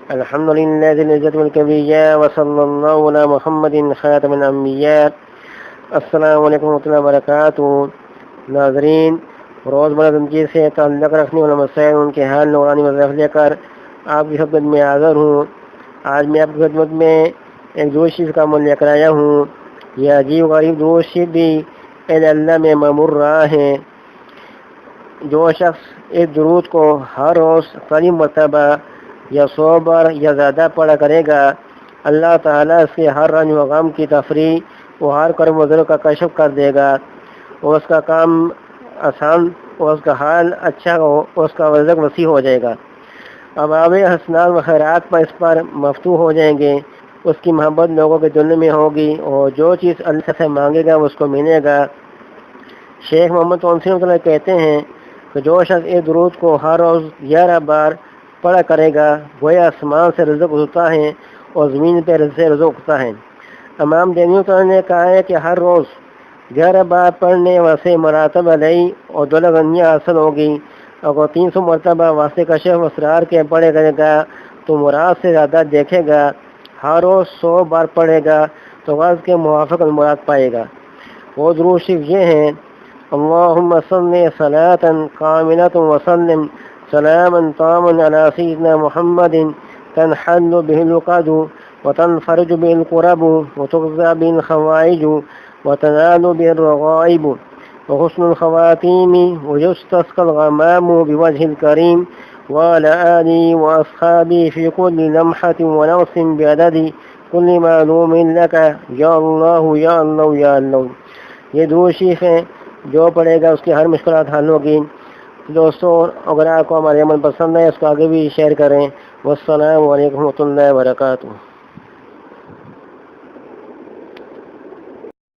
الحمد للہ ذی العزت والکبریاء وصلی اللہ علی محمد خاتم الانبیاء۔ السلام علیکم ورحمۃ اللہ وبرکاتہ۔ ناظرین، روزمرہ زندگی سے تعلق رکھنے والے مسائل ان کے حل نورانی وضاحت لے کر آپ کی خدمت میں حاضر ہوں۔ آج میں آپ کی خدمت میں ایک درود شریف کا عمل لے کر آیا ہوں۔ یہ عجیب غریب درود شریف بھی اے اللہ میں معمور رہا ہے۔ جو شخص اس درود کو ہر روز قریب مرتبہ یا 100 بار یا زیادہ پڑھا کرے گا، اللہ تعالیٰ اس کے ہر رنج و غم کی تفریح و ہر کرب و ضرور کا کشف کر دے گا، اور اس کا کام آسان اور اس کا حال اچھا ہو اور اس کا رزق وسیع ہو جائے گا۔ ابواب حسنات و خیرات پر اس پر مفتوح ہو جائیں گے، اس کی محبت لوگوں کے دل میں ہوگی، اور جو چیز اللہ سے مانگے گا اس کو ملے گا۔ شیخ محمد تونسی رحمۃ اللہ کہتے ہیں کہ جو شخص اس درود کو ہر روز 11 بار پڑھا کرے گا، گویا آسمان سے رزق اترتا ہے اور زمین پہ سے رزق اٹھتا ہے۔ امام دینی نے کہا ہے کہ ہر روز 11 بار پڑھنے واسے مراتب علیہ اور دولت غنیہ حاصل ہوگی۔ اگر 300 مرتبہ واسطے کشف اسرار کے پڑھے کرے گا تو مراد سے زیادہ دیکھے گا۔ ہر روز 100 بار پڑھے گا تو غرض کے موافق المراد پائے گا۔ وہ درود شریف یہ ہیں: اللہم صلی صلاۃ کاملۃ وسلم سلاما تاما علی سیدنا محمد تنحل به العقد وتنفرج به الكرب وتقضى به الحوائج وتنال به الرغائب وحسن الخواتيم ويستسقى الغمام بوجه الكريم وعلى آله وأصحابه في كل لمحة ونفس بعدد كل معلوم لك یا اللہ یا اللہ یا اللہ۔ یہ درود شریف ہے، جو پڑھے گا اس کی ہر مشکلات حل ہوگی۔ دوستو، اگر آپ کو ہمارے عمل پسند ہے اس کو آگے بھی شیئر کریں۔ والسلام علیکم ورحمۃ اللہ وبرکاتہ۔